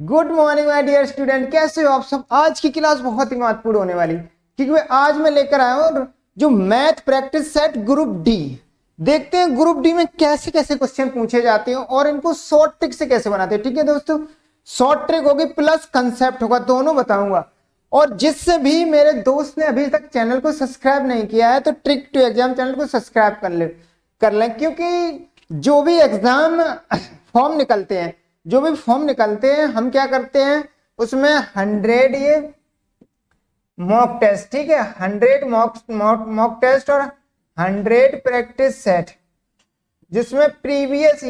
Good morning my dear student, कैसे हो आप सब। आज की क्लास बहुत ही महत्वपूर्ण होने वाली, क्योंकि आज मैं लेकर आया हूं जो math practice set group D. देखते हैं ग्रुप डी में कैसे कैसे क्वेश्चन पूछे जाते हैं और इनको शॉर्ट ट्रिक से कैसे बनाते हैं। ठीक है दोस्तों, शॉर्ट ट्रिक होगी प्लस कंसेप्ट होगा, दोनों बताऊंगा। और जिससे भी मेरे दोस्त ने अभी तक चैनल को सब्सक्राइब नहीं किया है तो ट्रिक टू एग्जाम चैनल को सब्सक्राइब कर लें, क्योंकि जो भी एग्जाम फॉर्म निकलते हैं हम क्या करते हैं उसमें 100 ये मॉक टेस्ट, ठीक है, 100 मॉक टेस्ट और 100 प्रैक्टिस सेट, जिसमें प्रीवियस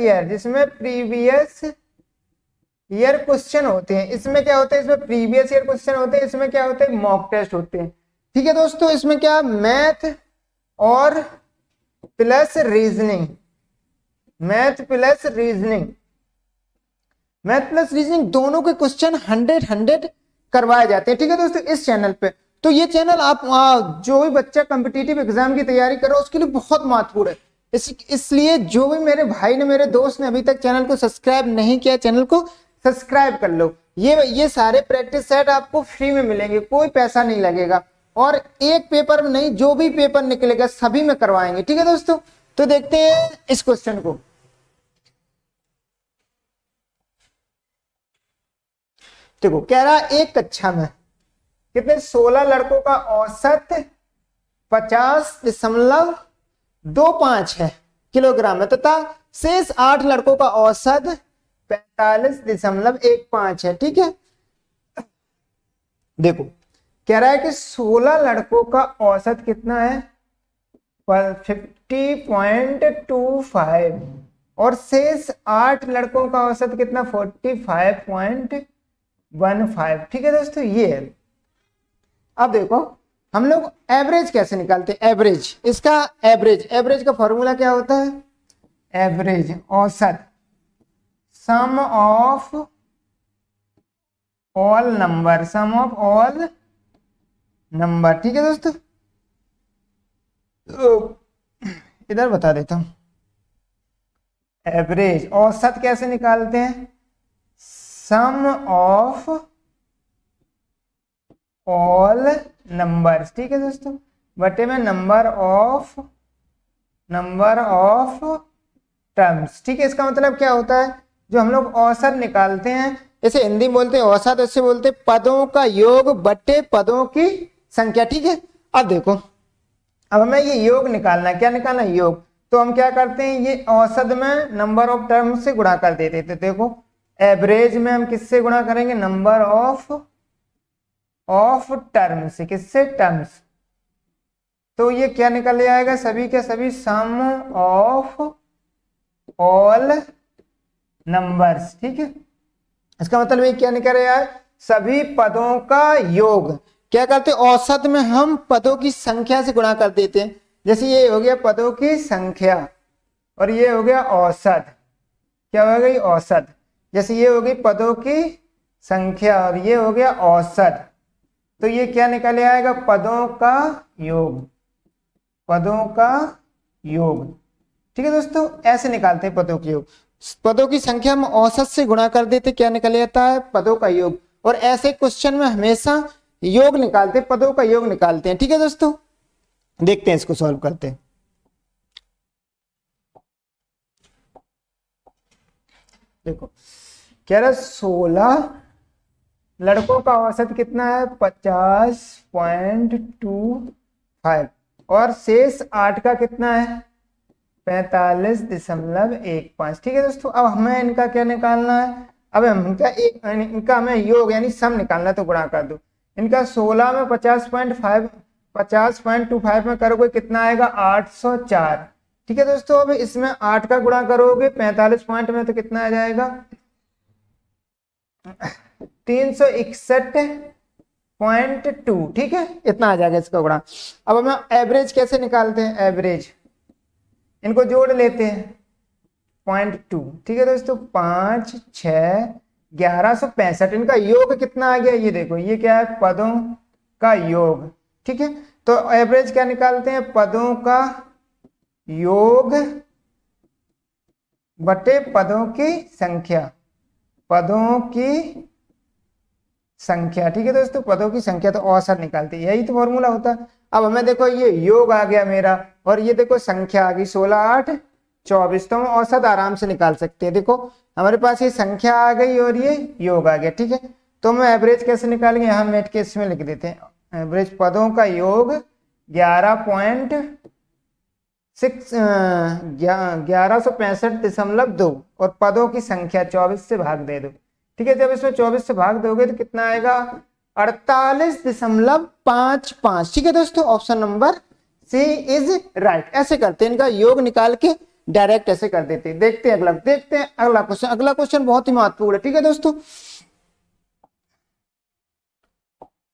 ईयर क्वेश्चन होते हैं। इसमें क्या होता है, इसमें प्रीवियस ईयर क्वेश्चन होते हैं, इसमें क्या होते हैं मॉक टेस्ट होते हैं। ठीक है दोस्तों, इसमें क्या मैथ और plus reasoning, math plus reasoning दोनों के क्वेश्चन 100 करवाए जाते हैं। ठीक है दोस्तों, इस चैनल पे। तो ये चैनल आप जो भी बच्चा कॉम्पिटिटिव एग्जाम की तैयारी कर रहा है उसके लिए बहुत महत्वपूर्ण है। इसलिए जो भी मेरे भाई ने, मेरे दोस्त ने अभी तक चैनल को सब्सक्राइब नहीं किया, चैनल को सब्सक्राइब कर लो। ये सारे प्रैक्टिस सेट आपको फ्री में मिलेंगे, कोई पैसा नहीं लगेगा। और एक पेपर में नहीं, जो भी पेपर निकलेगा सभी में करवाएंगे। ठीक है दोस्तों, तो देखते हैं इस क्वेश्चन को। देखो, कह रहा एक कक्षा में कितने 16 लड़कों का औसत 50.25 है किलोग्राम है, तथा शेष 8 लड़कों का औसत 45.15 है। ठीक है, देखो कह रहा है कि 16 लड़कों का औसत कितना है 50.25 और शेष 8 लड़कों का औसत कितना 45.15। ठीक है दोस्तों, ये है। अब देखो हम लोग एवरेज कैसे निकालते हैं। एवरेज का फॉर्मूला क्या होता है, एवरेज औसत, सम ऑफ ऑल नंबर। ठीक है दोस्तों, इधर बता देता हूं। एवरेज औसत कैसे निकालते हैं, सम ऑफ ऑल नंबर्स। ठीक है दोस्तों, बटे में नंबर ऑफ टर्म्स। ठीक है, इसका मतलब क्या होता है, जो हम लोग औसत निकालते हैं, इसे हिंदी में बोलते हैं औसत, ऐसे बोलते हैं पदों का योग बटे पदों की संख्या। ठीक है, अब देखो, अब हमें ये योग निकालना है। क्या निकालना है, योग। तो हम क्या करते हैं, ये औसत में नंबर ऑफ टर्म्स से गुणा कर देते थे। देखो एवरेज में हम किससे गुणा करेंगे, नंबर ऑफ टर्म से, किससे, टर्म्स। तो ये क्या निकल जाएगा, सभी के सभी सम ऑफ ऑल नंबर्स। ठीक है, इसका मतलब ये क्या निकल रहा है, सभी पदों का योग। क्या करते हैं, औसत में हम पदों की संख्या से गुणा कर देते हैं। जैसे ये हो गया पदों की संख्या और ये हो गया औसत। क्या हो गई, औसत। जैसे ये हो गई पदों की संख्या और ये हो गया औसत, तो ये क्या निकल आएगा, पदों का योग। ठीक है दोस्तों, ऐसे निकालते हैं पदों के योग। पदों की संख्या में औसत से गुणा कर देते, क्या निकल जाता है, पदों का योग। और ऐसे क्वेश्चन में हमेशा योग निकालते, पदों का योग निकालते हैं। ठीक है दोस्तों, देखते हैं इसको सॉल्व करते हैं। देखो कह रहा 16 लड़कों का औसत कितना है 50.25 और शेष 8 का कितना है 45.15। ठीक है दोस्तों, अब हमें इनका क्या निकालना है, अब हम इनका हमें योग यानी सम निकालना है, तो गुणा कर दो। इनका 16 में 50.25 में करोगे कितना आएगा 804। ठीक है दोस्तों, अब इसमें 8 का गुणा करोगे 45 पॉइंट में तो कितना आ जाएगा 361.2। ठीक है, इतना आ जाएगा इसका गुणा। अब हम एवरेज कैसे निकालते हैं, एवरेज इनको जोड़ लेते हैं 0.2। ठीक है दोस्तों, 5 6 1165। इनका योग कितना आ गया, ये देखो, ये क्या है, पदों का योग। ठीक है, तो एवरेज क्या निकालते हैं, पदों का योग बटे पदों की संख्या, पदों की संख्या। ठीक है दोस्तों, पदों की संख्या तो औसत निकालती है, यही तो फॉर्मूला होता है। अब हमें देखो ये योग आ गया मेरा, और ये देखो संख्या आ गई 16 8 24, तो हम औसत आराम से निकाल सकते हैं। देखो हमारे पास ये संख्या आ गई और ये योग आ गया। ठीक है, तो हम एवरेज कैसे निकालेंगे, यहाँ मेट के इसमें लिख देते हैं, एवरेज पदों का योग 11.65 और पदों की संख्या 24 से भाग दे दो। ठीक है, जब इसमें 24 से भाग दोगे तो कितना आएगा, 48.55। ठीक है दोस्तों, option number C is right. ऐसे करते हैं, इनका योग निकाल के डायरेक्ट ऐसे कर देते हैं। देखते हैं अगला क्वेश्चन। अगला क्वेश्चन बहुत ही महत्वपूर्ण है। ठीक है दोस्तों,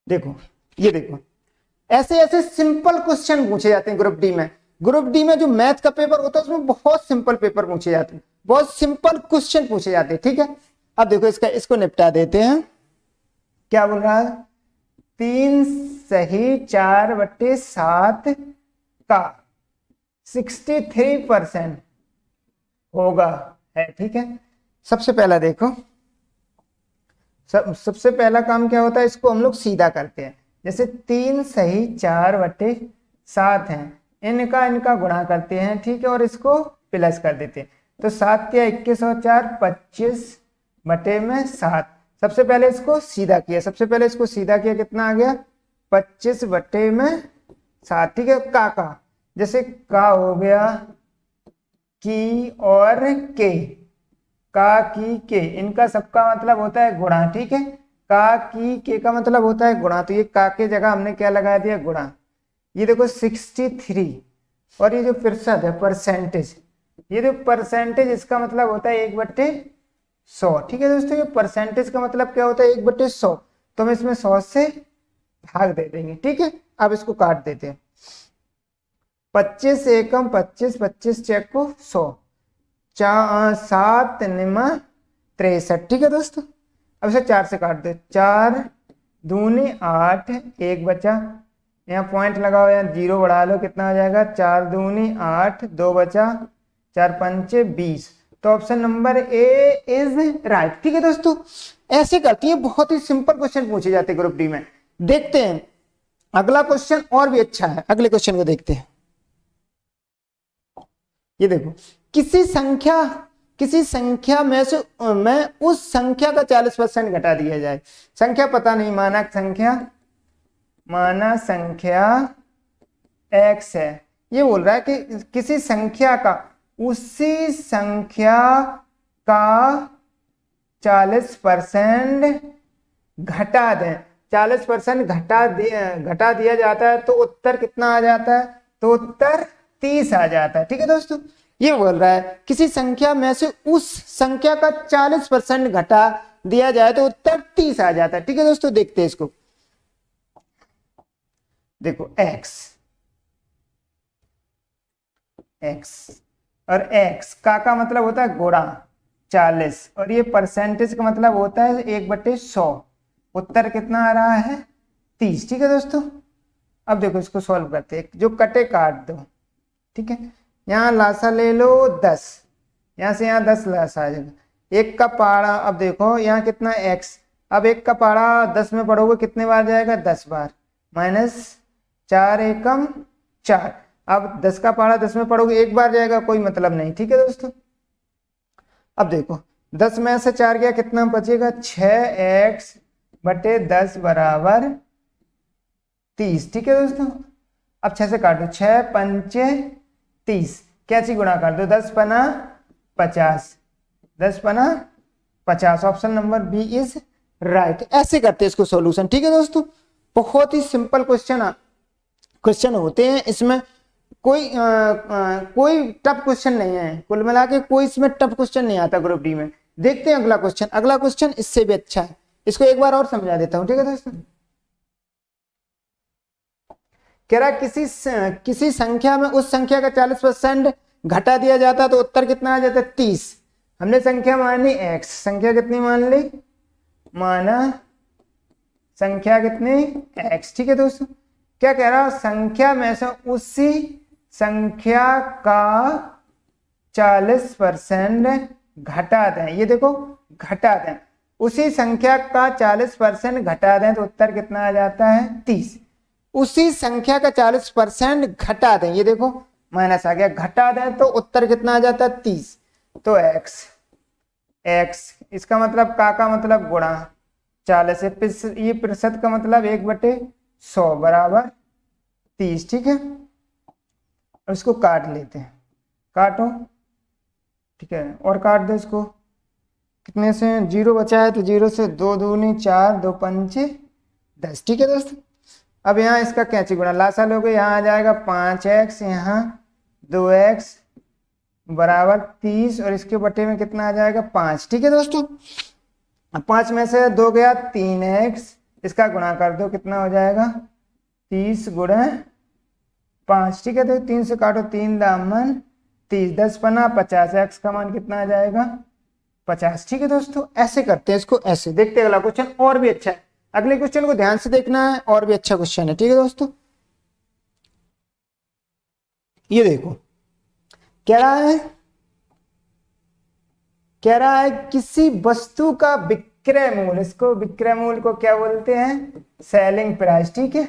देखो ये देखो, ऐसे ऐसे सिंपल क्वेश्चन पूछे जाते हैं ग्रुप डी में। ग्रुप डी में जो मैथ का पेपर होता है उसमें बहुत सिंपल पेपर पूछे जाते हैं, बहुत सिंपल क्वेश्चन पूछे जाते हैं। ठीक है, अब देखो इसको निपटा देते हैं। क्या बोल रहा है, 3 सही 4/7 का 63% होगा है। ठीक है, सबसे पहला देखो, सबसे पहला काम क्या होता है, इसको हम लोग सीधा करते हैं। जैसे 3 सही 4/7 है, इनका गुणा करते हैं। ठीक है, और इसको प्लस कर देते हैं। तो 7 या 21 और 4 25/7। सबसे पहले इसको सीधा किया, कितना आ गया, 25/7। ठीक है, का जैसे का हो गया की और के, का की के, इनका सबका मतलब होता है गुणा। ठीक है, का की के का मतलब होता है गुणा, तो ये का के जगह हमने क्या लगा दिया, गुणा। ये देखो 63, और ये जो प्रतिशत है परसेंटेज, ये जो परसेंटेज इसका मतलब होता है 1/100। ठीक है दोस्तों, ये परसेंटेज का मतलब क्या होता है, 1/100, तो हम इसमें 100 से भाग दे देंगे। ठीक है, अब इसको काट देते हैं। 25 एकम 25, 25 चेको 100, 7 निमा 63। ठीक है दोस्तों, अब इसे 4 से काट दो, 4 दूनी 8, 1 बचा, यहाँ पॉइंट लगाओ, यहाँ 0 बढ़ा लो, कितना आ जाएगा, 4 दूनी 8, 2 बचा, 4 पंचे 20। तो option number A is right. ठीक है दोस्तों, ऐसे करती है, बहुत ही सिंपल क्वेश्चन पूछे जाते हैं ग्रुप डी में। देखते हैं अगला क्वेश्चन, और भी अच्छा है। अगले क्वेश्चन को देखते हैं। ये देखो, किसी संख्या में से उस संख्या का 40% घटा दिया जाए। संख्या पता नहीं, माना संख्या x है। ये बोल रहा है कि किसी संख्या का उसी संख्या का 40% घटा दें, 40% घटा दिया जाता है, तो उत्तर कितना आ जाता है, तो उत्तर 30 आ जाता है। ठीक है दोस्तों, ये बोल रहा है किसी संख्या में से उस संख्या का 40% घटा दिया जाए तो उत्तर 30 आ जाता है। ठीक है दोस्तों, देखते हैं इसको। देखो x और x का मतलब होता है गुणा 40, और ये परसेंटेज का मतलब होता है 1/100। उत्तर कितना आ रहा है, 30। ठीक है दोस्तों, अब देखो इसको सॉल्व करते हैं। जो कटे काट दो। ठीक है, यहाँ लासा ले लो 10, यहाँ से यहाँ 10 लासा आ जाएगा। 1 का पारा, अब देखो यहाँ कितना x, अब 1 का पारा 10 में पढ़ोगे कितने बार जाएगा, 10 बार, माइनस 4 एकम 4। अब 10 का पारा 10 में पढ़ोगे 1 बार जाएगा, कोई मतलब नहीं। ठीक है दोस्तों, अब देखो 10 में से 4 गया, कितना बचेगा, 6x/10 बराबर 30। ठीक है दोस्तों, अब 6 से काट दो, 6 पंचे 30, कैसी गुणा कर दो, 10 पना 50, 10 पना 50। Option number B is right. ऐसे करते हैं इसको सॉल्यूशन। ठीक है दोस्तों, बहुत ही सिंपल क्वेश्चन होते हैं, इसमें कोई टफ क्वेश्चन नहीं है। कुल मिला के कोई इसमें टफ क्वेश्चन नहीं आता ग्रुप डी में। देखते हैं अगला क्वेश्चन इससे भी अच्छा है, इसको एक बार और समझा देता हूं। ठीक है दोस्तों, कह रहा किसी संख्या में उस संख्या का 40% घटा दिया जाता तो उत्तर कितना आ जाता, 30। हमने संख्या मान ली x, संख्या कितनी मान ली, माना संख्या कितनी x। ठीक है दोस्तों, क्या कह रहा, संख्या में से उसी संख्या का 40% घटा दें। ये देखो घटा दें, उसी संख्या का 40% घटा दें तो उत्तर कितना आ जाता है 30। उसी संख्या का 40% घटा दें, ये देखो माइनस आ गया, घटा दें तो उत्तर कितना आ जाता है 30। तो x इसका मतलब का मतलब गुणा 40 है, ये प्रतिशत का मतलब 1/100 बराबर 30। ठीक है, इसको काट लेते हैं, काटो। ठीक है, और काट दो इसको, कितने से 0 बचा है तो 0 से 2 दूनी 4, 2 पंचे 10। ठीक है दोस्तों, अब यहाँ इसका कैंची गुणा लासा लोगे, यहाँ आ जाएगा 5x, यहाँ 2x बराबर 30 और इसके बटे में कितना आ जाएगा 5। ठीक है दोस्तों, अब 5 में से 2 गया 3x, इसका गुणा कर दो कितना हो जाएगा 30 गुणा 5। ठीक है, तो 3 से काटो 3 दामन 30, 10 पना 50, x का मान कितना आ जाएगा 50। ठीक है दोस्तों, ऐसे करते हैं इसको, ऐसे देखते हैं अगला क्वेश्चन और भी अच्छा है। अगले क्वेश्चन को ध्यान से देखना है, और भी अच्छा क्वेश्चन है। ठीक है दोस्तों, ये देखो कह रहा है किसी वस्तु का विक्रय मूल्य, इसको विक्रय मूल्य को क्या बोलते हैं सेलिंग प्राइस। ठीक है,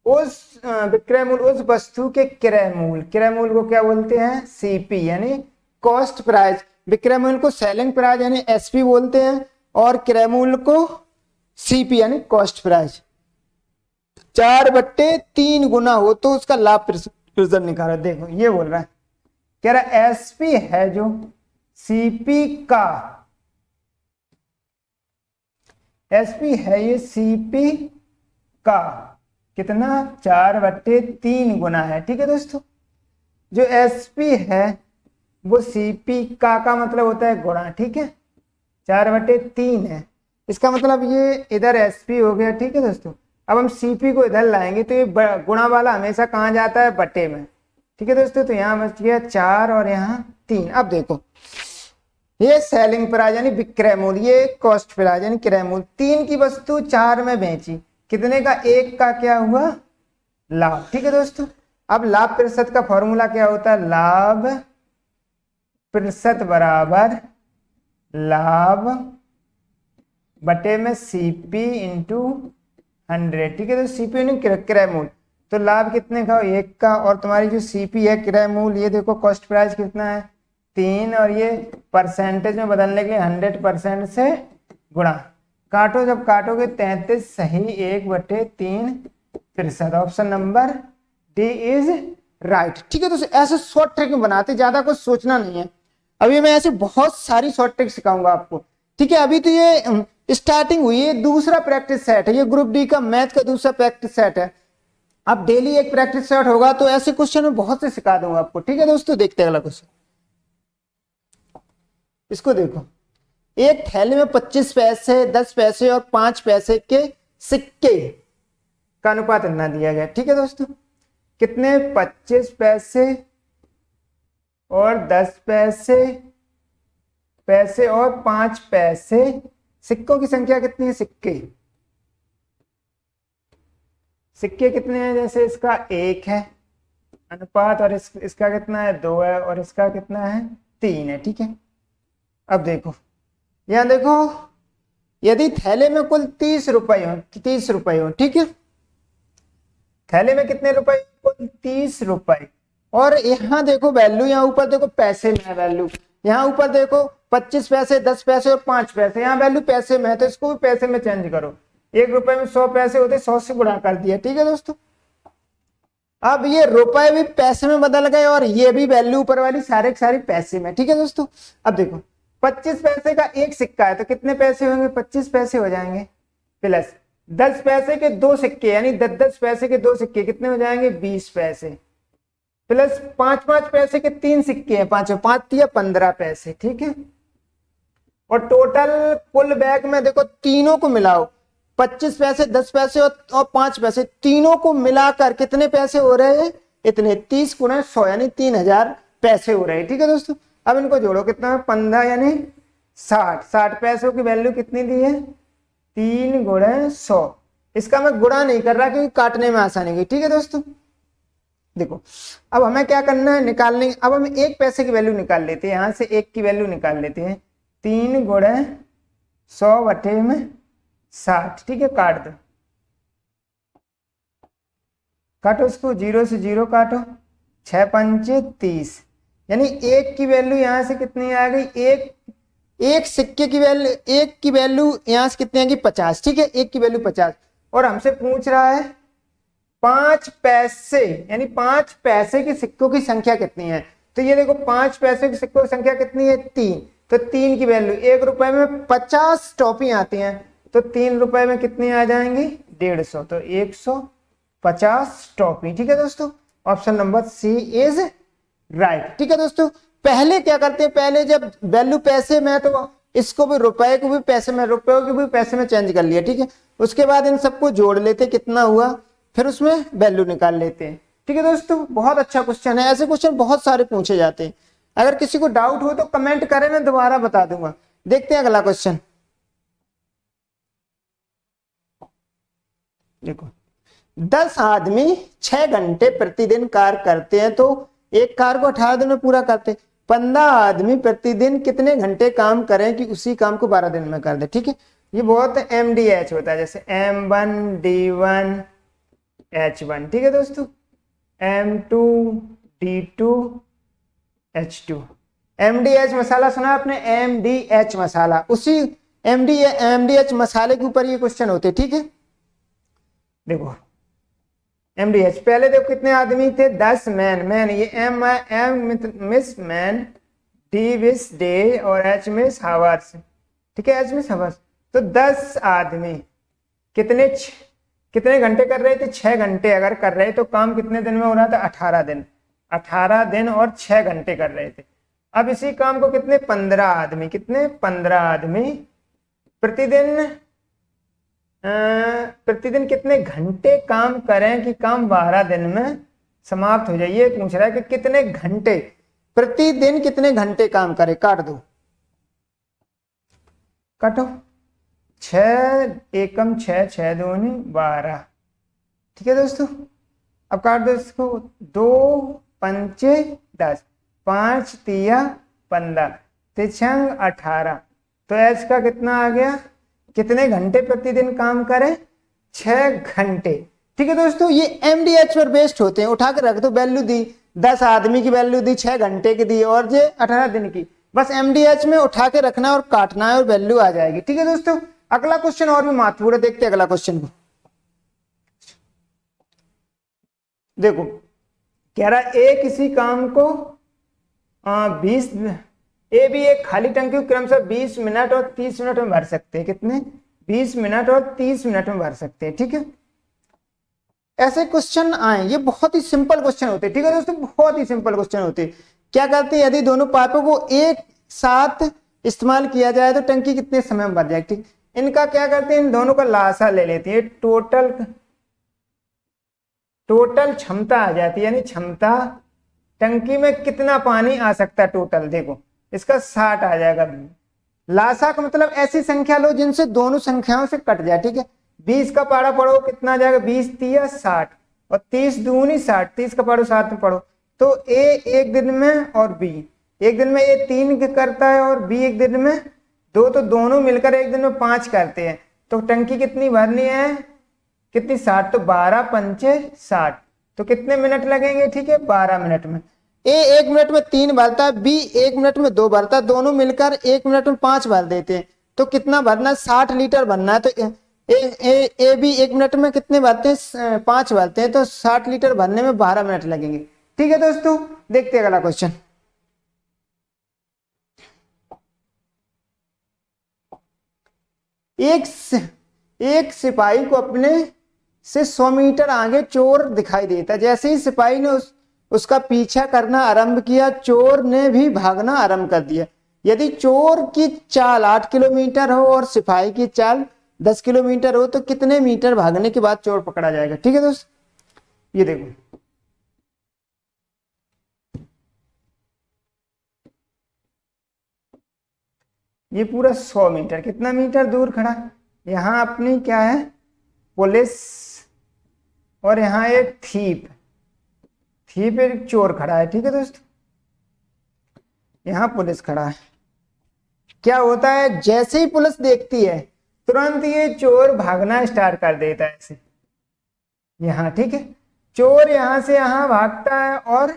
उस विक्रय मूल्य, उस वस्तु के क्रय मूल्य को क्या बोलते हैं सीपी यानी कॉस्ट प्राइस। विक्रय मूल्य को सेलिंग प्राइस यानी एसपी बोलते हैं और क्रय मूल्य को सीपी यानी कॉस्ट प्राइस। 4/3 गुना हो तो उसका लाभ प्रतिशत निकालो। देखो ये बोल रहा है, कह रहा है एसपी है जो सीपी का, एसपी है ये सीपी का कितना 4/3 गुना है। ठीक है दोस्तों, जो एसपी है वो सीपी का मतलब होता है गुणा। ठीक है, 4/3 है, इसका मतलब ये इधर एसपी हो गया। ठीक है दोस्तों, अब हम सीपी को इधर लाएंगे तो ये गुणा वाला हमेशा कहाँ जाता है बटे में। ठीक है दोस्तों, तो यहाँ बच गया 4 और यहाँ 3। अब देखो ये सेलिंग प्राइस यानी विक्रय मूल्य, ये कॉस्ट प्राइस यानी क्रय मूल्य। 3 की वस्तु 4 में बेची, कितने का 1 का क्या हुआ लाभ। ठीक है दोस्तों, अब लाभ प्रतिशत का फॉर्मूला क्या होता है, लाभ प्रतिशत बराबर लाभ बटे में सीपी इंटू 100। ठीक है, तो सीपी यानी क्रय मूल्य, तो लाभ कितने का 1 का, और तुम्हारी जो सीपी है क्रय मूल्य, ये देखो कॉस्ट प्राइस कितना है 3, और ये परसेंटेज में बदलने के लिए 100% से गुणा। काटो, जब काटोगे 33 सही 1/3 प्रतिशत। Option number D is right. ठीक है, तो ऐसे शॉर्ट ट्रिक में बनाते, ज्यादा कुछ सोचना नहीं है। अभी मैं ऐसे बहुत सारी शॉर्ट ट्रिक सिखाऊंगा आपको। ठीक है, अभी तो ये स्टार्टिंग हुई है, दूसरा प्रैक्टिस सेट है, ये ग्रुप डी का मैथ का दूसरा प्रैक्टिस सेट है। अब डेली एक प्रैक्टिस सेट होगा तो ऐसे क्वेश्चन में बहुत से सिखा दूंगा आपको। ठीक है दोस्तों, देखते हैं अगला क्वेश्चन। इसको देखो, एक थैले में 25 पैसे 10 पैसे और 5 पैसे के सिक्के का अनुपात इतना दिया गया। ठीक है दोस्तों, कितने 25 पैसे और 10 पैसे और 5 पैसे, सिक्कों की संख्या कितनी है, सिक्के कितने हैं, जैसे इसका 1 है अनुपात, और इसका कितना है 2 है, और इसका कितना है 3 है। ठीक है, अब देखो यहां देखो, यदि थैले में कुल 30 रुपए हो, ठीक है, थैले में कितने रुपए, कुल 30 रुपए, और यहाँ देखो वैल्यू, यहाँ ऊपर देखो पैसे में है वैल्यू, यहाँ ऊपर देखो 25 पैसे 10 पैसे और 5 पैसे, यहाँ वैल्यू पैसे में है तो इसको भी पैसे में चेंज करो। 1 रुपए में 100 पैसे होते, 100 से गुणा कर दिया। ठीक है दोस्तों, अब ये रुपए भी पैसे में बदल गए और ये भी वैल्यू ऊपर वाली सारे सारी पैसे में। ठीक है दोस्तों, अब देखो 25 पैसे का एक सिक्का है तो कितने पैसे होंगे, 25 पैसे हो जाएंगे, प्लस 10 पैसे के 2 सिक्के यानी 10 पैसे के 2 सिक्के कितने हो जाएंगे 20 पैसे, प्लस 5 पैसे के 3 सिक्के हैं, 5 3 15 पैसे। ठीक है, और टोटल कुल बैग में देखो तीनों को मिलाओ, 25 पैसे 10 पैसे और 5 पैसे, तीनों को मिलाकर कितने पैसे हो रहे हैं, इतने 30 गुणा 100 यानी 3000 पैसे हो रहे हैं। ठीक है दोस्तों, अब इनको जोड़ो, कितना 15 यानी 60 पैसों की वैल्यू कितनी दी है 3 गुणा 100। इसका मैं गुणा नहीं कर रहा क्योंकि काटने में आसानी की। ठीक है दोस्तों, देखो अब हमें क्या करना है, निकालने, अब हम 1 पैसे की वैल्यू निकाल लेते हैं, यहां से 1 की वैल्यू निकाल लेते हैं, 3 गुणा 100/60, ठीक है, काट दो, काटो इसको, 0 से 0 काटो, 6 पंचे 30, यानी एक की वैल्यू यहां से कितनी आ गई, एक सिक्के की वैल्यू, एक की वैल्यू यहां से कितनी आएगी 50, ठीक है, एक की वैल्यू 50, और हमसे पूछ रहा है 5 पैसे, यानी 5 पैसे के सिक्कों की संख्या कितनी है। तो ये देखो 5 पैसे के सिक्कों की संख्या कितनी है 3, तो 3 की वैल्यू, 1 रुपए में 50 टॉफी आती हैं, तो 3 रुपए में कितनी आ जाएंगी 150, तो 150 टॉफी, ठीक है दोस्तों, option number C is right, ठीक है दोस्तों। पहले क्या करते हैं, पहले जब वैल्यू पैसे में, तो इसको भी रुपए को भी पैसे में, रुपए को भी पैसे में चेंज कर लिया, ठीक है, उसके बाद इन सबको जोड़ लेते कितना हुआ, फिर उसमें वैल्यू निकाल लेते हैं, ठीक है दोस्तों। बहुत अच्छा क्वेश्चन है, ऐसे क्वेश्चन बहुत सारे पूछे जाते हैं। अगर किसी को डाउट हो तो कमेंट करें, मैं दोबारा बता दूंगा। देखते हैं अगला क्वेश्चन, देखो 10 आदमी 6 घंटे प्रतिदिन कार्य करते हैं, तो एक कार्य को 18 दिन में पूरा करते हैं। 15 आदमी प्रतिदिन कितने घंटे काम करें कि उसी काम को 12 दिन में कर दे, ठीक है। ये बहुत MDH होता है, जैसे M1 D1 H1, ठीक है दोस्तों, M2 D2 H2। MDH मसाला सुना आपने, MDH मसाला, उसी MDH मसाले के ऊपर ये क्वेश्चन होते, ठीक है। देखो MDH, पहले देखो कितने आदमी थे, 10 मैन, ये M miss man, D miss day, और H मिस हावर्स, ठीक है, H मिस हावर्स। तो 10 आदमी कितने घंटे कर रहे थे, 6 घंटे अगर कर रहे तो काम कितने दिन में हो रहा था, 18 दिन, 18 दिन और 6 घंटे कर रहे थे। अब इसी काम को कितने 15 आदमी, कितने 15 आदमी प्रतिदिन कितने घंटे काम करें कि काम 12 दिन में समाप्त हो जाए। ये पूछ रहा है कि कितने घंटे, प्रतिदिन कितने घंटे काम करें, काट दो, काटो, 6 एकम 6, 6 दूनी 12, ठीक है दोस्तों। अब काट दो इसको, 2 पंचे 10, 5 तिया 15, तिछंग 18, तो एच का कितना आ गया, कितने घंटे प्रतिदिन काम करें, 6 घंटे, ठीक है दोस्तों। ये MDH पर बेस्ड होते हैं, उठा कर रख दो, वैल्यू दी 10 आदमी की वैल्यू दी, 6 घंटे की दी, और ये 18 दिन की, बस MDH में उठा के रखना और काटना है और वैल्यू आ जाएगी, ठीक है दोस्तों। अगला क्वेश्चन और भी महत्वपूर्ण है, देखते हैं अगला क्वेश्चन को। देखो कह रहा ए किसी काम को 20 ए भी एक खाली टंकी को क्रमशः 20 मिनट और 30 मिनट में भर सकते हैं, कितने 20 मिनट और 30 मिनट में भर सकते हैं, ठीक है। ऐसे क्वेश्चन आए, ये बहुत ही सिंपल क्वेश्चन होते हैं, ठीक है दोस्तों, बहुत ही सिंपल क्वेश्चन होते हैं। क्या करते हैं, यदि दोनों पाइपों को एक साथ इस्तेमाल किया जाए तो टंकी कितने समय में भर जाए, ठीक। इनका क्या करते हैं, इन दोनों का लासा ले लेते हैं, टोटल क्षमता आ जाती है, यानी क्षमता टंकी में कितना पानी आ सकता है टोटल, देखो इसका 60 आ जाएगा। लासा का मतलब ऐसी संख्या लो जिनसे दोनों संख्याओं से कट जाए, ठीक है। 20 का पारा पढ़ो, कितना आ जाएगा, 20 तिया 60, और 30 दूनी 60, 30 का पढ़ो 7 में पढ़ो, तो ए एक दिन में और बी एक दिन में, ए 3 करता है और बी एक दिन में 2, तो दोनों मिलकर एक दिन में 5 करते हैं। तो टंकी कितनी भरनी है, कितनी 60, तो 12 पंचे 60, तो कितने मिनट लगेंगे, ठीक है 12 मिनट में। ए 1 मिनट में 3 भरता है, बी 1 मिनट में 2 भरता है, दोनों मिलकर 1 मिनट में 5 भर देते हैं। तो कितना भरना है, 60 लीटर भरना है। तो ए बी 1 मिनट में कितने भरते हैं, 5 भरते हैं, तो 60 लीटर भरने में 12 मिनट लगेंगे, ठीक है दोस्तों। देखते हैं अगला क्वेश्चन। एक सिपाही को अपने से 100 मीटर आगे चोर दिखाई देता, जैसे ही सिपाही ने उसका पीछा करना आरंभ किया, चोर ने भी भागना आरंभ कर दिया। यदि चोर की चाल 8 किलोमीटर हो और सिपाही की चाल 10 किलोमीटर हो, तो कितने मीटर भागने के बाद चोर पकड़ा जाएगा, ठीक है दोस्त। ये देखो ये पूरा 100 मीटर, कितना मीटर दूर खड़ा, यहाँ अपनी क्या है पुलिस, और यहाँ एक थीप एक चोर खड़ा है, ठीक है दोस्तों। यहाँ पुलिस खड़ा है, क्या होता है, जैसे ही पुलिस देखती है तुरंत ये चोर भागना स्टार्ट कर देता है ऐसे यहाँ, ठीक है। चोर यहां से यहां भागता है और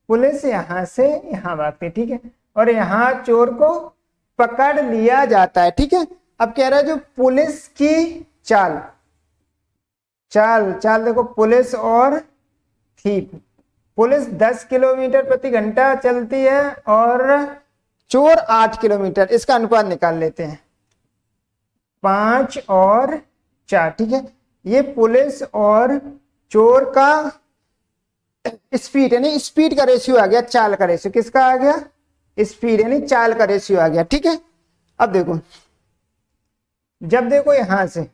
पुलिस यहां से यहां भागती है, ठीक है। और यहाँ चोर को पकड़ लिया जाता है, ठीक है। अब कह रहा है जो पुलिस की चाल चाल चाल देखो, पुलिस और थीप। पुलिस 10 किलोमीटर प्रति घंटा चलती है और चोर 8 किलोमीटर, इसका अनुपात निकाल लेते हैं 5 और 4, ठीक है। ये पुलिस और चोर का स्पीड यानी स्पीड का रेशियो आ गया, चाल का रेशियो किसका आ गया, स्पीड यानी चाल का रेशियो आ गया, ठीक है। अब देखो, जब देखो यहां से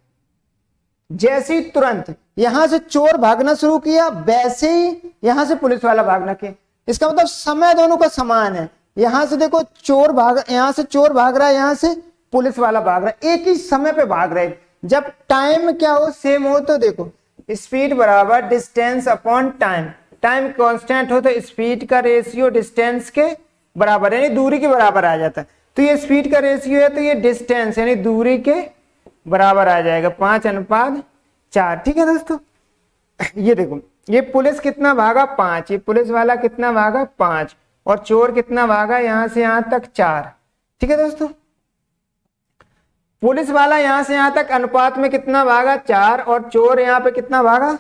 जैसे ही तुरंत यहां से चोर भागना शुरू किया वैसे ही यहां से पुलिस वाला भागना किया, इसका मतलब समय दोनों का समान है। यहां से देखो चोर भाग, यहां से चोर भाग रहा है, यहां से पुलिस वाला भाग रहा है, एक ही समय पे भाग रहे। जब टाइम क्या हो, सेम हो, तो देखो स्पीड बराबर distance upon time, time constant हो तो स्पीड का रेशियो डिस्टेंस के बराबर यानी दूरी के बराबर आ जाता है। तो ये स्पीड का रेशियो है तो ये डिस्टेंस यानी दूरी के बराबर आ जाएगा 5:4, ठीक है दोस्तों। ये देखो ये पुलिस कितना भागा 5, ये पुलिस वाला कितना भागा 5 और चोर कितना भागा यहां से यहां तक 4, ठीक है दोस्तों। पुलिस वाला यहां से यहां तक अनुपात में कितना भागा 4 और चोर यहां पे कितना भागा,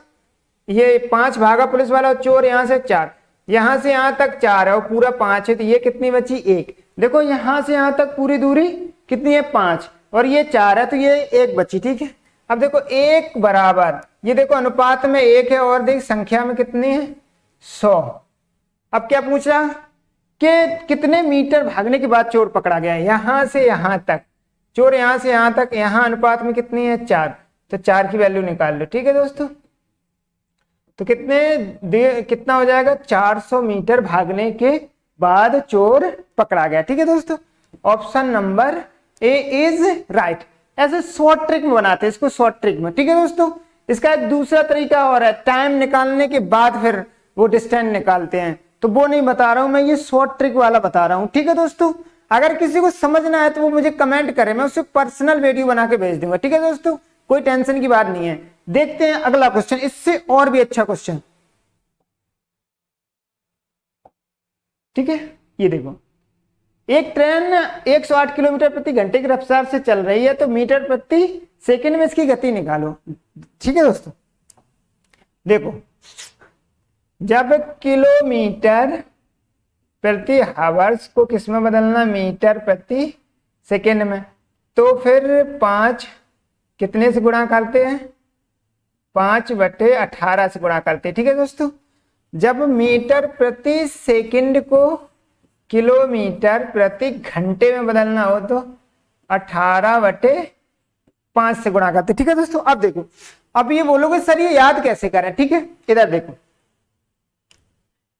ये 5 भागा पुलिस वाला और चोर यहां से 4, यहां से यहां तक 4 है और पूरा 5 है, तो ये कितनी बची 1। देखो यहां से यहां तक पूरी दूरी कितनी है 5 और ये 4 है तो ये 1 बची, ठीक है। अब देखो 1 बराबर, ये देखो अनुपात में 1 है और देख संख्या में कितनी है 100। अब क्या पूछा कि कितने मीटर भागने के बाद चोर पकड़ा गया, यहां से यहां तक चोर यहां से यहां तक, यहां अनुपात में कितनी है 4, तो 4 की वैल्यू निकाल लो, ठीक है दोस्तों। तो कितना हो जाएगा 400 मीटर भागने के बाद चोर पकड़ा गया, ठीक है दोस्तों। Option number A is right. ऐसे शॉर्ट ट्रिक में बनाते हैं इसको, शॉर्ट ट्रिक में, ठीक है दोस्तों। इसका एक दूसरा तरीका और है, टाइम निकालने के बाद फिर वो डिस्टेंस निकालते हैं, तो वो नहीं बता रहा हूं मैं, ये शॉर्ट ट्रिक वाला बता रहा हूं, ठीक है दोस्तों। अगर किसी को समझना है तो वो मुझे कमेंट करे, मैं उससे पर्सनल वीडियो बना के भेज दूंगा, ठीक है दोस्तों, कोई टेंशन की बात नहीं है। देखते हैं अगला क्वेश्चन, इससे और भी अच्छा क्वेश्चन, ठीक है। ये देखो एक ट्रेन 108 किलोमीटर प्रति घंटे की रफ्तार से चल रही है, तो मीटर प्रति सेकंड में इसकी गति निकालो, ठीक है दोस्तों। देखो जब किलोमीटर प्रति हावर्स को किस में बदलना, मीटर प्रति सेकंड में, तो फिर 5 कितने से गुणा करते हैं 5/18 से गुणा करते हैं, ठीक है दोस्तों। जब मीटर प्रति सेकंड को किलोमीटर प्रति घंटे में बदलना हो तो 18/5 से गुणा करते, ठीक है दोस्तों। अब देखो, अब ये बोलोगे सर ये याद कैसे करें, ठीक है। इधर देखो,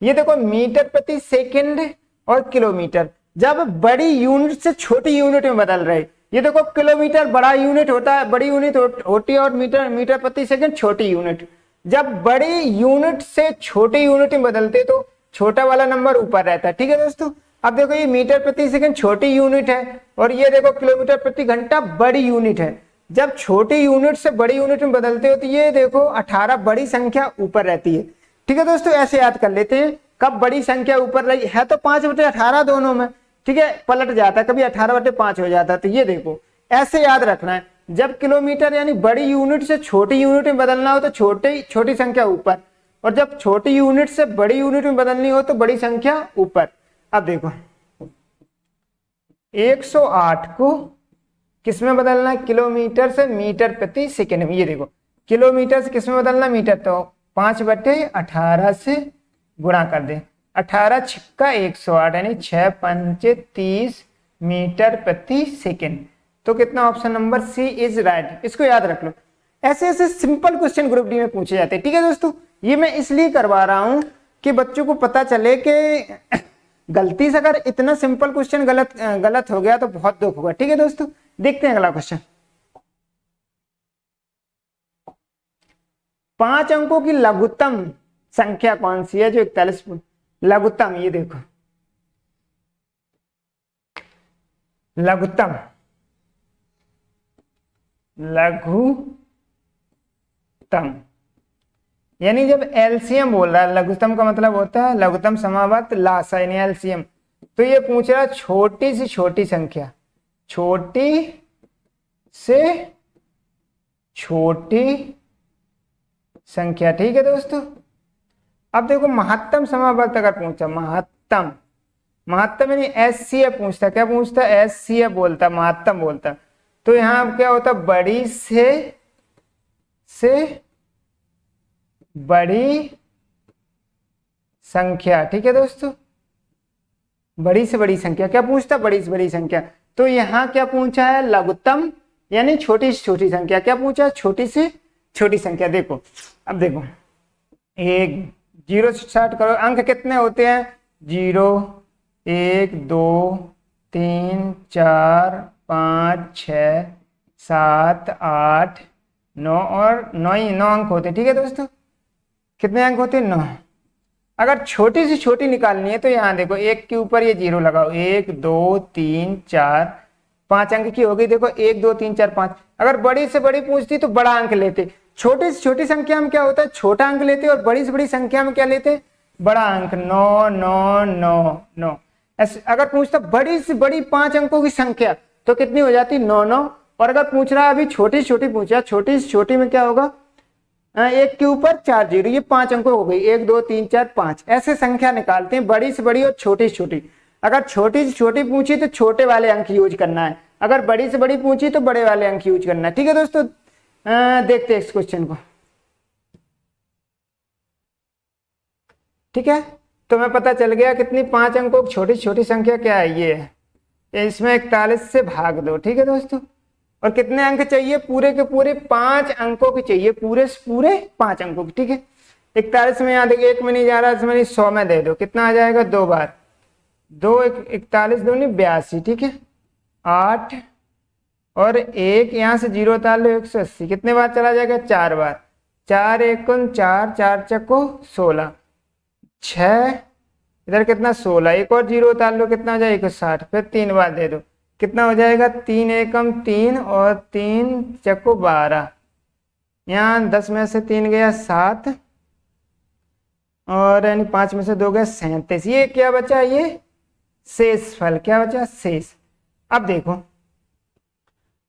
ये देखो मीटर प्रति सेकंड और किलोमीटर जब बड़ी यूनिट से छोटी यूनिट में बदल रहे, ये देखो किलोमीटर बड़ा यूनिट होता है, बड़ी यूनिट होती है और मीटर प्रति सेकंड छोटी यूनिट। जब बड़ी यूनिट से छोटी यूनिट में बदलते तो छोटा वाला नंबर ऊपर रहता है, ठीक है दोस्तों। अब देखो ये मीटर प्रति सेकंड छोटी यूनिट है और ये देखो किलोमीटर प्रति घंटा बड़ी यूनिट है। जब छोटी यूनिट से बड़ी यूनिट में बदलते हो तो ये देखो 18 बड़ी संख्या ऊपर रहती है, ठीक है दोस्तों। ऐसे याद कर लेते हैं, कब बड़ी संख्या ऊपर रही है तो 5/18 दोनों में, ठीक है, पलट जाता है, कभी 18/5 हो जाता है। तो ये देखो ऐसे याद रखना है, जब किलोमीटर यानी बड़ी यूनिट से छोटी यूनिट में बदलना हो तो छोटी संख्या ऊपर, और जब छोटी यूनिट से बड़ी यूनिट में बदलनी हो तो बड़ी संख्या ऊपर। अब देखो 108 को किस में बदलना है, किलोमीटर से मीटर प्रति सेकंड में। ये देखो किलोमीटर से किस में बदलना, मीटर, तो 5/18 से गुणा कर दे, 18 छक्का 108 यानी 6×5 30 मीटर प्रति सेकंड। तो कितना, option number C is right. इसको याद रख लो, ऐसे ऐसे सिंपल क्वेश्चन ग्रुप डी में पूछे जाते हैं, ठीक है दोस्तों। ये मैं इसलिए करवा रहा हूं कि बच्चों को पता चले कि गलती से अगर इतना सिंपल क्वेश्चन गलत हो गया तो बहुत दुख होगा, ठीक है दोस्तों। देखते हैं अगला क्वेश्चन। 5 अंकों की लघुत्तम संख्या कौन सी है जो 41 लघुत्तम, ये देखो लघुत्तम, लघुत्तम, यानी जब एलसीएम बोल रहा है, लघुत्तम का मतलब होता है लघुत्तम समावर्त लासा यानी एलसीएम। तो ये पूछ रहा है छोटी से छोटी संख्या, छोटी से छोटी संख्या। ठीक है दोस्तों। अब देखो महत्तम समावर्त अगर पूछा, महत्तम, महत्तम यानी एचसीएफ पूछता, क्या पूछता, एचसीएफ बोलता, महत्तम बोलता। तो यहां क्या होता, बड़ी से बड़ी संख्या। ठीक है दोस्तों, बड़ी से बड़ी संख्या क्या पूछता, बड़ी से बड़ी संख्या। तो यहां क्या पूछा है, लघुत्तम यानी छोटी से छोटी संख्या। क्या पूछा, छोटी से छोटी संख्या। देखो अब देखो, एक जीरो से स्टार्ट करो, अंक कितने होते हैं, 0 1 2 3 4 5 6 7 8 9 और 9 अंक होते। ठीक है दोस्तों, कितने अंक होते हैं, 9। अगर छोटी से छोटी निकालनी है तो यहाँ देखो, एक के ऊपर ये 0 लगाओ, 1 2 3 4 5 अंक की हो गई। देखो 1 2 3 4 5। अगर बड़ी से बड़ी पूछती तो बड़ा अंक लेते, छोटी से छोटी संख्या में क्या होता है, छोटा अंक लेते, और बड़ी से बड़ी संख्या में क्या लेते, बड़ा अंक। 9 9 9 9। अगर पूछता बड़ी से बड़ी 5 अंकों की संख्या तो कितनी हो जाती, 9 9। और अगर पूछ रहा है अभी छोटी छोटी पूछा, छोटी से छोटी में क्या होगा, एक के ऊपर 4 0, ये 5 अंकों हो गई, 1 2 3 4 5। ऐसे संख्या निकालते हैं, बड़ी से बड़ी और छोटी से छोटी। अगर छोटी से छोटी पूछी तो छोटे वाले अंक यूज करना है, अगर बड़ी से बड़ी पूछी तो बड़े वाले अंक यूज करना है। ठीक है दोस्तों, देखते हैं इस क्वेश्चन को। ठीक है, तो मैं पता चल गया कितनी 5 अंकों की छोटी छोटी संख्या क्या है, ये है। इसमें 41 से भाग दो। ठीक है दोस्तों, और कितने अंक चाहिए, पूरे के पूरे 5 अंकों की चाहिए, पूरे से पूरे 5 अंकों की। ठीक है, 41 में यहाँ देखिए 1 में नहीं जा रहा, इसमें 100 में दे दो, कितना आ जाएगा, 2 बार 2 41 2 82। ठीक है, 8 और 1 यहाँ से 0 उतार लो, 180। कितने बार चला जाएगा, 4 बार। 4 1 4 4 चक्को 16, 6 इधर कितना 16, एक और 0 उतार लो, कितना हो जाएगा 60। फिर 3 बार दे दो, कितना हो जाएगा, 3 एकम 3 और 3 चक्को 12। यहाँ 10 में से 3 गया 7, और यानी 5 में से 2 गया 37। ये क्या बचा, ये शेष फल, क्या बचा, शेष। अब देखो,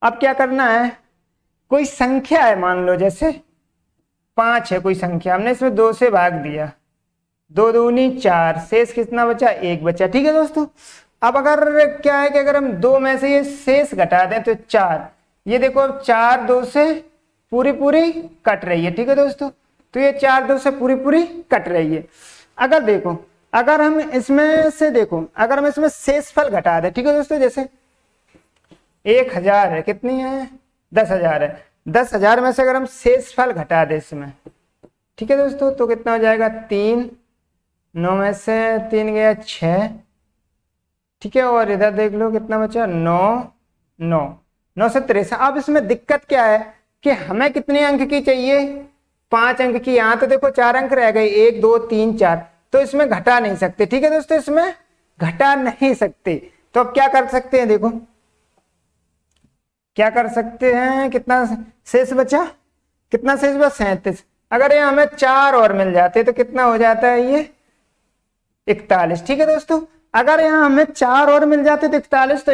अब क्या करना है, कोई संख्या है, मान लो जैसे 5 है कोई संख्या, हमने इसमें 2 से भाग दिया, 2 दूनी 4, शेष कितना बचा, 1 बचा। ठीक है दोस्तों, अब अगर क्या है कि अगर हम 2 में से ये शेष घटा दें तो 4, ये देखो अब 4 2 से पूरी पूरी कट रही है। ठीक है दोस्तों, तो ये 4 2 से पूरी पूरी कट रही है। अगर देखो, अगर हम इसमें से देखो, अगर हम इसमें शेषफल घटा दें, ठीक है दोस्तों, जैसे 1000 है, कितनी है, 10,000 है, 10,000 में से अगर हम शेषफल घटा दें इसमें, ठीक है दोस्तों, तो कितना हो जाएगा, 3, 9 में से 3 गया 6। ठीक है, और इधर देख लो कितना बचा, 9 9 9 से 63। अब इसमें दिक्कत क्या है कि हमें कितने अंक की चाहिए, 5 अंक की। यहाँ तो देखो 4 अंक रह गए, 1 2 3 4, तो इसमें घटा नहीं सकते। ठीक है दोस्तों, इसमें घटा नहीं सकते। तो अब क्या कर सकते हैं, देखो क्या कर सकते हैं, कितना शेष बचा, कितना शेष बचा, 37। अगर ये हमें 4 और मिल जाते तो कितना हो जाता है, ये 41। ठीक है दोस्तों, अगर यहाँ हमें 4 और मिल जाते तो 41, तो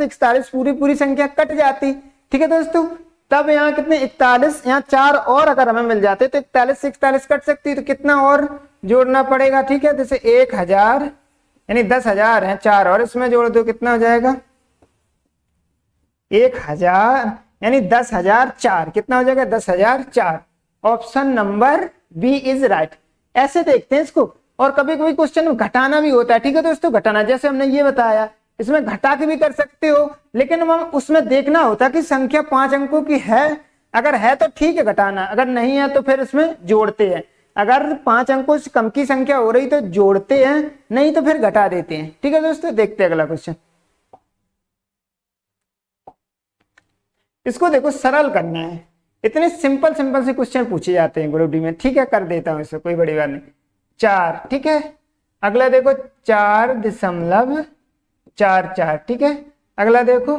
41 पूरी पूरी संख्या कट जाती। ठीक है दोस्तों, तब यहाँ कितने, 41, यहाँ 4 और अगर हमें मिल जाते तो 41 से 41 कट सकती, तो कितना और जोड़ना पड़ेगा। ठीक है, जैसे 1000 यानी 10,000 है, 4 और इसमें जोड़ दो, कितना हो जाएगा, 1000 यानी 10,004, कितना हो जाएगा, 10,004। Option number B is right. ऐसे देखते हैं इसको। और कभी कभी क्वेश्चन में घटाना भी होता है। ठीक है दोस्तों, घटाना जैसे हमने ये बताया, इसमें घटा के भी कर सकते हो, लेकिन हम उसमें देखना होता कि संख्या 5 अंकों की है। अगर है तो ठीक है घटाना, अगर नहीं है तो फिर इसमें जोड़ते हैं। अगर 5 अंकों से कम की संख्या हो रही तो जोड़ते हैं, नहीं तो फिर घटा देते हैं। ठीक है दोस्तों, देखते हैं अगला क्वेश्चन। इसको देखो, सरल करना है। इतने सिंपल सिंपल से क्वेश्चन पूछे जाते हैं ग्रुप डी में। ठीक है, कर देता हूं इससे, कोई बड़ी बात नहीं। 4, ठीक है। अगला देखो 4.44। ठीक है, अगला देखो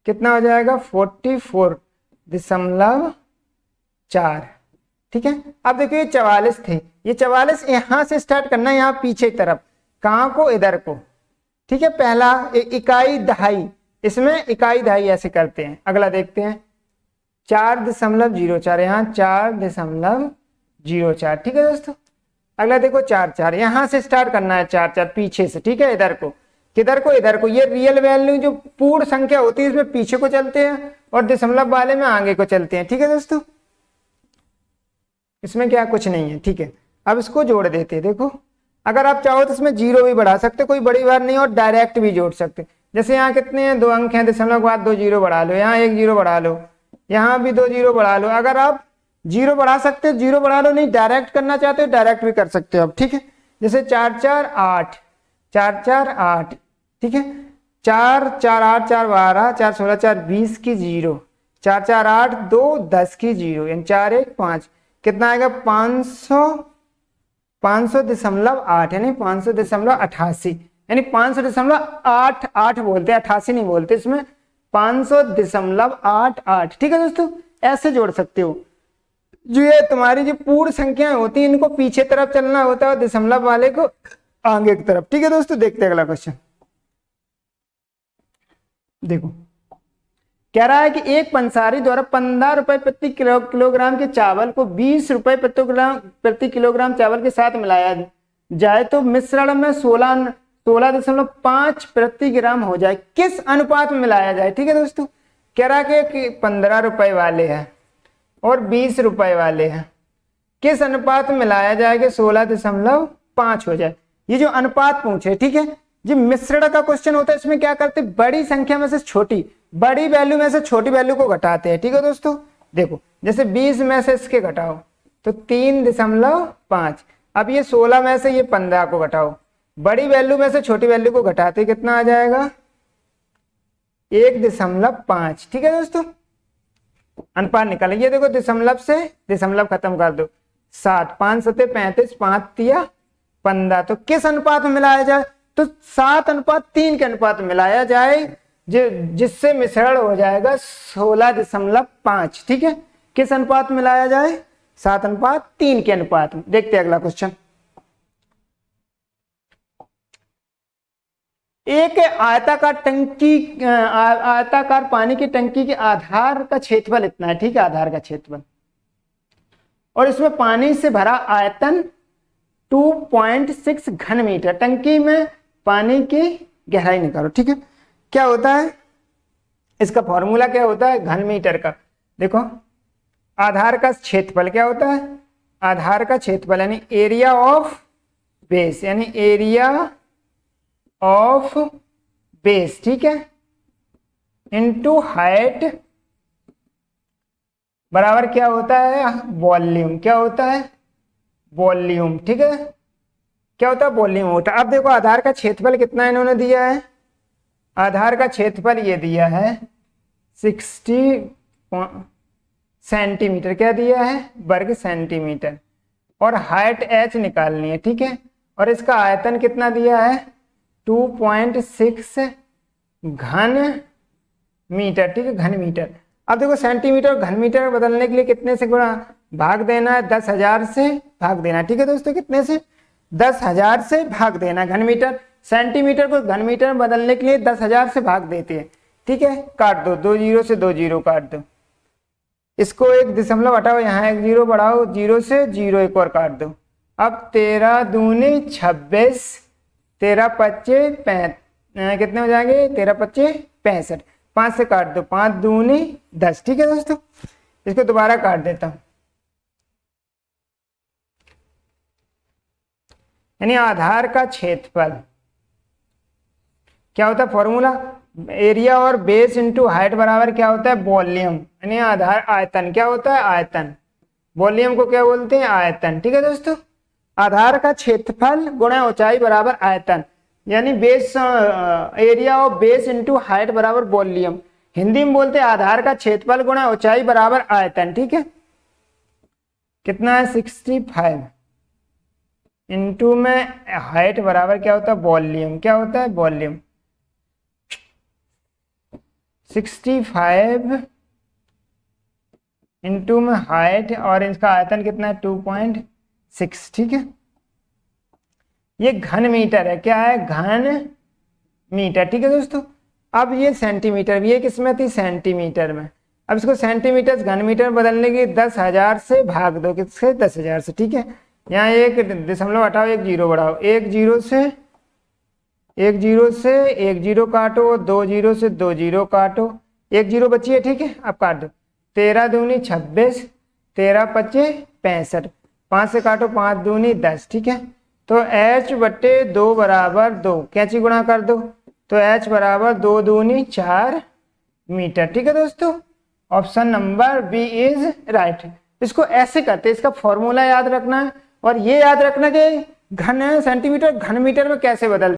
कितना हो जाएगा 44.4। ठीक है, अब देखो ये 44 थे, ये 44 यहां से स्टार्ट करना है, यहाँ पीछे की तरफ, कहाँ को, इधर को। ठीक है, पहला इकाई दहाई, इसमें इकाई दहाई ऐसे करते हैं। अगला देखते हैं 4.04, यहाँ 4.04। ठीक है दोस्तों, अगला देखो 4 यहां से स्टार्ट करना है, 4 पीछे से। ठीक है, इधर को, किधर को, इधर को। ये रियल वैल्यू जो पूर्ण संख्या होती है इसमें पीछे को चलते हैं और दशमलव वाले में आगे को चलते हैं। ठीक है दोस्तों, इसमें क्या कुछ नहीं है। ठीक है, अब इसको जोड़ देते हैं। देखो अगर आप चाहो तो इसमें जीरो भी बढ़ा सकते, कोई बड़ी बात नहीं, और डायरेक्ट भी जोड़ सकते। जैसे यहाँ कितने हैं, 2 अंक हैं, दशमलव के बाद 2 जीरो बढ़ा लो, यहाँ 1 जीरो बढ़ा लो, यहाँ भी 2 जीरो बढ़ा लो। अगर आप जीरो बढ़ा सकते हो जीरो बढ़ा लो, नहीं डायरेक्ट करना चाहते हो डायरेक्ट भी कर सकते हो आप। ठीक है, जैसे 4 4 8, 4 4 8। ठीक है, 4 4 8 4 12, 4 16 4 20 की 0, 4 4 8 2 10 की 0, यानी 4 1 5। कितना आएगा 500.8, यानी 500.88, यानी 500.88 बोलते हैं, 88 नहीं बोलते इसमें, 500.88। ठीक है दोस्तों, ऐसे जोड़ सकते हो। जो ये तुम्हारी जो पूर्ण संख्याएं होती हैं इनको पीछे तरफ चलना होता है और दशमलव वाले को आगे की तरफ। ठीक है दोस्तों, देखते हैं अगला क्वेश्चन। देखो कह रहा है कि एक पंसारी द्वारा 15 रुपए प्रति किलोग्राम के चावल को 20 रुपए प्रति किलोग्राम चावल के साथ मिलाया जाए तो मिश्रण में 16.5 प्रति ग्राम हो जाए, किस अनुपात में मिलाया जाए। ठीक है दोस्तों, कह रहा है कि 15 रुपए वाले हैं और 20 रुपए वाले हैं, किस अनुपात में मिलाया जाए कि 16.5 हो जाए। ये जो अनुपात पूछे, ठीक है, जो मिश्रण का क्वेश्चन होता है इसमें क्या करते हैं, बड़ी संख्या में से छोटी, बड़ी वैल्यू में से छोटी वैल्यू को घटाते हैं। ठीक है दोस्तों, देखो जैसे 20 में से इसके घटाओ तो 3.5। अब ये 16 में से ये 15 को घटाओ, बड़ी वैल्यू में से छोटी वैल्यू को घटाते कितना आ जाएगा 1.5। ठीक है दोस्तों, अनुपात निकालें। ये देखो दशमलव से दशमलव खत्म कर दो, 7 5 7 35, 5 3 15। तो किस अनुपात में मिलाया जाए, तो 7:3 के अनुपात में मिलाया जाए, जिससे मिश्रण हो जाएगा 16.5। ठीक है, किस अनुपात में मिलाया जाए, 7:3 के अनुपात में। देखते हैं अगला क्वेश्चन। एक आयताकार पानी की टंकी के आधार का क्षेत्रफल इतना है। ठीक है, आधार का क्षेत्रफल, और इसमें पानी से भरा आयतन 2.6 घन मीटर। टंकी में पानी की गहराई निकालो। ठीक है, क्या होता है इसका फॉर्मूला, क्या होता है घन मीटर का। देखो आधार का क्षेत्रफल क्या होता है, आधार का क्षेत्रफल यानी एरिया ऑफ बेस, यानी एरिया ऑफ बेस। ठीक है, इनटू हाइट बराबर क्या होता है, वॉल्यूम। क्या होता है, वॉल्यूम। ठीक है, क्या होता है, वॉल्यूम होता है। अब देखो आधार का क्षेत्रफल कितना इन्होंने दिया है, आधार का क्षेत्रफल ये दिया है 60 सेंटीमीटर, क्या दिया है वर्ग सेंटीमीटर, और हाइट h निकालनी है। ठीक है, और इसका आयतन कितना दिया है 2.6 घन मीटर। ठीक है, घन मीटर। अब देखो सेंटीमीटर और घन मीटर बदलने के लिए कितने से गुणा भाग देना है, 10,000 से भाग देना। ठीक है दोस्तों, कितने से 10,000 से भाग देना। घन मीटर सेंटीमीटर को घन मीटर में बदलने के लिए 10,000 से भाग देते हैं। ठीक है, काट दो, 2 जीरो से 2 जीरो काट दो, इसको 1 दशमलव हटाओ, यहाँ 1 जीरो बढ़ाओ, 0 से 0 एक और काट दो। अब 13 दूनी 26, 13 पच्चे कितने हो जाएंगे, 13 पच्चे 65, 5 से काट दो, 5 दूनी 10। ठीक है दोस्तों, इसको दोबारा काट देता हूं, यानी आधार का क्षेत्रफल क्या होता है, फॉर्मूला एरिया और बेस इंटू हाइट बराबर क्या होता है, वॉल्यूम, यानी आधार आयतन। क्या होता है, आयतन। वॉल्यूम को क्या बोलते हैं, आयतन। ठीक है दोस्तों, आधार का क्षेत्रफल गुणा ऊंचाई बराबर आयतन, यानी बेस एरिया और बेस इंटू हाइट बराबर वॉल्यूम। हिंदी में बोलते हैं आधार का क्षेत्रफल गुणा ऊंचाई बराबर आयतन। ठीक है, कितना है 65 इंटू में हाइट बराबर क्या होता है, वॉल्यूम। क्या होता है, वॉल्यूम। 65 इंटू में हाइट और इसका आयतन कितना है 2.6, ठीक है। ये घन मीटर है, क्या है, घन मीटर, ठीक है दोस्तों। अब ये सेंटीमीटर, ये किसमें थी, सेंटीमीटर में। अब इसको सेंटीमीटर घन मीटर बदलने की 10,000 से भाग दो, किससे, 10,000 से, ठीक है। यहाँ एक दशमलव हटाओ, एक जीरो बढ़ाओ, एक जीरो से एक जीरो काटो, दो जीरो से दो जीरो काटो, एक जीरो बची है, ठीक है। अब काट दो, 13 दूनी 26, 13 पच्चे 65, 5 से काटो, 5 दूनी 10, ठीक है। तो h बट्टे 2 बराबर 2, कैंची गुणा कर दो, तो h बराबर 2 दूनी 4 मीटर, ठीक है दोस्तों। Option number B is right. इसको ऐसे करते हैं, इसका फॉर्मूला याद रखना है और ये याद रखना कि घन सेंटीमीटर घन मीटर में कैसे बदलते